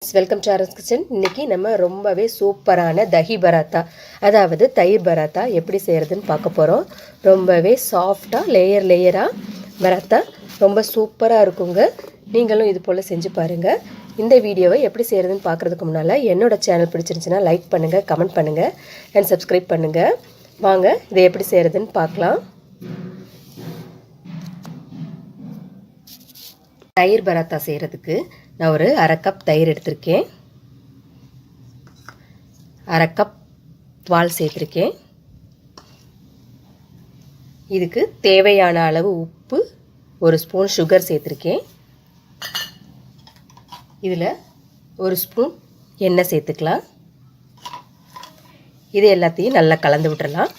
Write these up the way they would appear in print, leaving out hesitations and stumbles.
Welcome to RS kitchen. இன்றைக்கி நம்ம ரொம்பவே சூப்பரான தஹி பராத்தா, அதாவது தயிர் பராத்தா எப்படி செய்கிறதுன்னு பார்க்க போகிறோம். ரொம்பவே சாஃப்டாக லேயராக பராத்தா ரொம்ப சூப்பராக இருக்குங்க. நீங்களும் இது போல் செஞ்சு பாருங்கள். இந்த வீடியோவை எப்படி செய்கிறதுன்னு பார்க்குறதுக்கு முன்னால் என்னோடய சேனல் பிடிச்சிருந்துச்சுன்னா லைக் பண்ணுங்கள், கமெண்ட் பண்ணுங்கள் அண்ட் சப்ஸ்கிரைப் பண்ணுங்கள். வாங்க இதை எப்படி செய்கிறதுன்னு பார்க்கலாம். தயிர் பராத்தா செய்கிறதுக்கு நான் ஒரு அரை கப் தயிர் எடுத்திருக்கேன், அரை கப் பால் சேர்த்துருக்கேன். இதுக்கு தேவையான அளவு உப்பு, ஒரு ஸ்பூன் சுகர் சேர்த்துருக்கேன். இதில் ஒரு ஸ்பூன் எண்ணெய் சேர்த்துக்கலாம். இது எல்லாத்தையும் நல்லா கலந்து விட்டுறலாம்.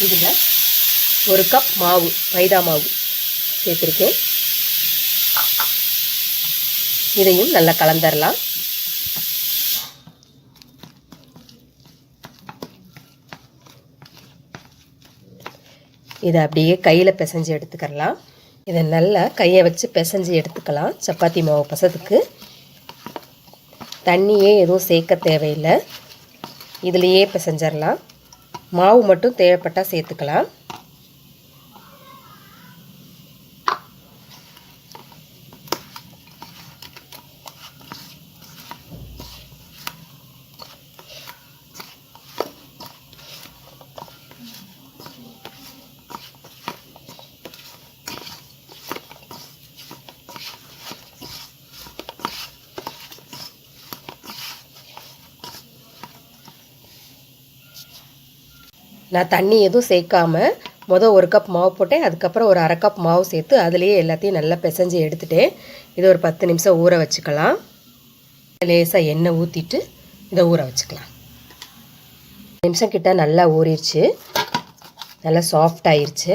இதில் ஒரு கப் மாவு, மைதா மாவு சேர்த்துருக்கேன். இதையும் நல்லா கலந்துடலாம். இதை அப்படியே கையில் பிசைஞ்சு எடுத்துக்கலாம். இதை நல்லா கையை வச்சு பிசைஞ்சு எடுத்துக்கலாம். சப்பாத்தி மாவு பசத்துக்கு தண்ணியே எதுவும் சேர்க்க தேவையில்லை, இதுலேயே பிசைஞ்சிடலாம். மாவு மட்டும் தேவைப்பட்டால் சேர்த்துக்கலாம். நான் தண்ணி எதுவும் சேர்க்காமல் ஒரு கப் மாவு போட்டேன். அதுக்கப்புறம் ஒரு அரை கப் மாவு சேர்த்து அதுலேயே எல்லாத்தையும் நல்லா பிசைஞ்சு எடுத்துட்டேன். இதை ஒரு 10 நிமிஷம் ஊற வச்சுக்கலாம். லேசாக எண்ணெய் ஊற்றிட்டு இதை ஊற வச்சுக்கலாம். 10 நிமிஷம் கிட்ட நல்லா ஊறிடுச்சு, நல்லா சாஃப்ட் ஆயிடுச்சு.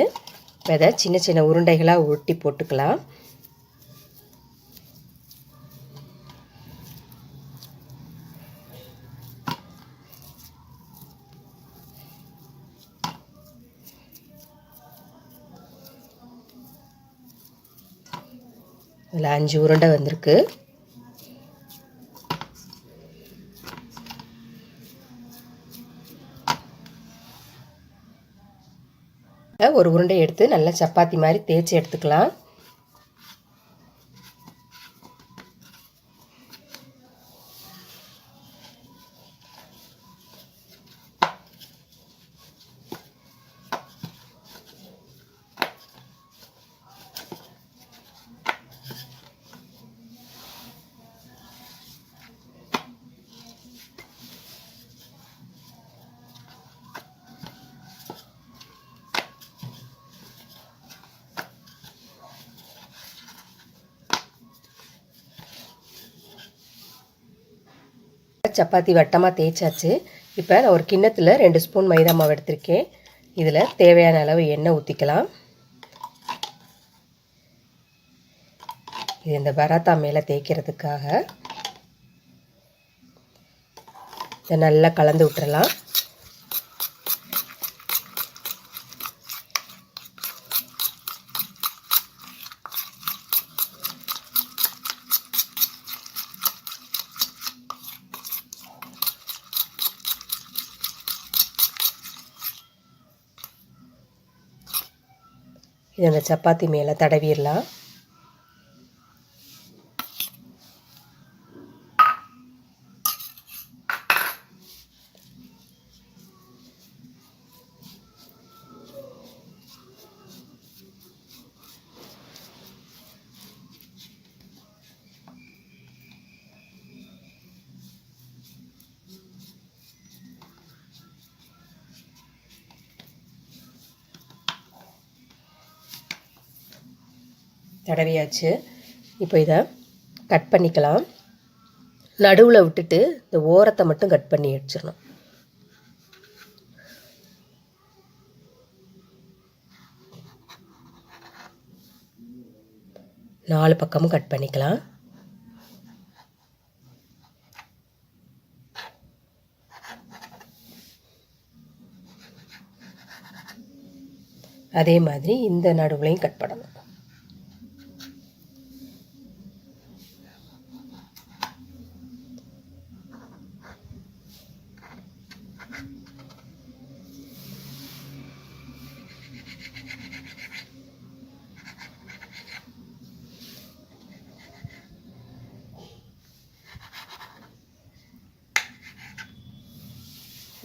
இப்போ இதை சின்ன சின்ன உருண்டைகளாக உருட்டி போட்டுக்கலாம். இதில் 5 உருண்டை வந்திருக்கு. ஒரு உருண்டை எடுத்து நல்லா சப்பாத்தி மாதிரி தேய்ச்சி எடுத்துக்கலாம். சப்பாத்தி வட்டமாக தேய்ச்சாச்சு. இப்போ நான் ஒரு கிண்ணத்தில் 2 ஸ்பூன் மைதா மாவு எடுத்திருக்கேன். இதில் தேவையான அளவு எண்ணெய் ஊற்றிக்கலாம். இது இந்த பராத்தா மேலே தேய்க்கிறதுக்காக. இதை நல்லா கலந்து விட்டுறலாம். இது அந்த சப்பாத்தி மேலே தடவிடலாம். தடவியாச்சு. இப்போ இதை கட் பண்ணிக்கலாம். நடுவில் விட்டுட்டு இந்த ஓரத்தை மட்டும் கட் பண்ணி வச்சிடணும். நாலு பக்கமும் கட் பண்ணிக்கலாம். அதே மாதிரி இந்த நடுவுலையும் கட் பண்ணணும்.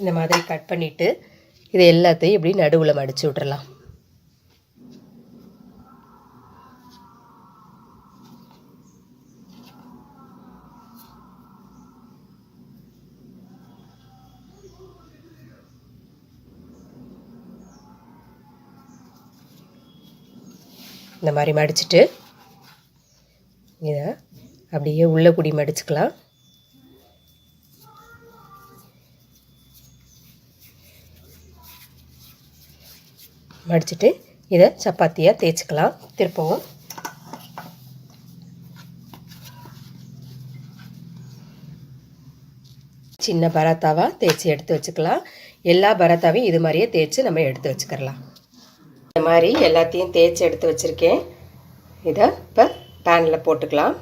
இந்த மாதிரி கட் பண்ணிவிட்டு இது எல்லாத்தையும் இப்படி நடுவில் மடித்து விட்றலாம். இந்த மாதிரி மடிச்சுட்டு இதை அப்படியே உள்ளே கூடி மடிச்சுக்கலாம். மடிச்சுட்டு இதை சப்பாத்தியாக தேய்ச்சிக்கலாம். திருப்பவும் சின்ன பராத்தாவாக தேய்ச்சி எடுத்து வச்சுக்கலாம். எல்லா பராத்தாவையும் இது மாதிரியே தேய்ச்சி நம்ம எடுத்து வச்சுக்கலாம். இந்த மாதிரி எல்லாத்தையும் தேய்ச்சி எடுத்து வச்சுருக்கேன். இதை இப்போ பேனில் போட்டுக்கலாம்.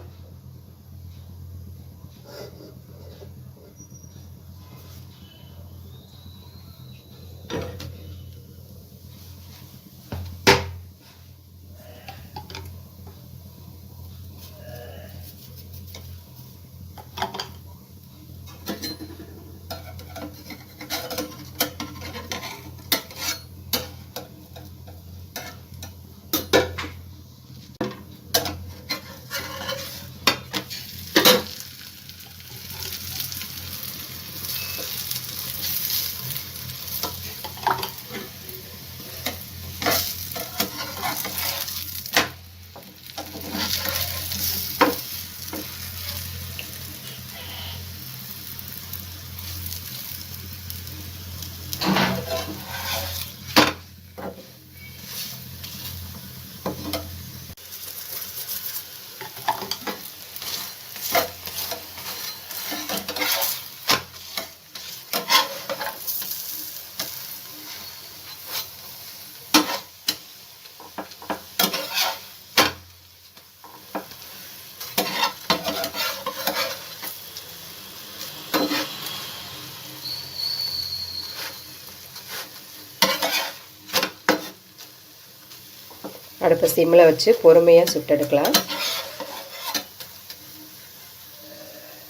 அடுப்பை சிம்மில் வச்சு பொறுமையாக சுட்டெடுக்கலாம்.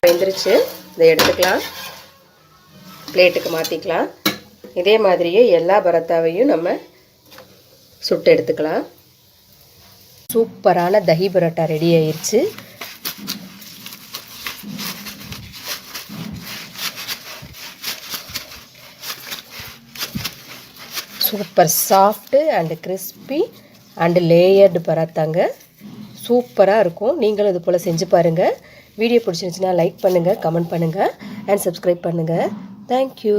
வெந்துருச்சு. இதை எடுத்துக்கலாம், பிளேட்டுக்கு மாற்றிக்கலாம். இதே மாதிரியே எல்லா பராத்தாவையும் நம்ம சுட்டு எடுத்துக்கலாம். சூப்பரான தஹி பரோட்டா ரெடி ஆயிடுச்சு. Super soft and crispy and layered பராத்தாங்க. சூப்பராக இருக்கும். நீங்களும் இது போல் செஞ்சு பாருங்கள். வீடியோ பிடிச்சிருந்துச்சுன்னா லைக் பண்ணுங்கள், கமெண்ட் பண்ணுங்கள் அண்ட் சப்ஸ்கிரைப் பண்ணுங்கள். தேங்க்யூ.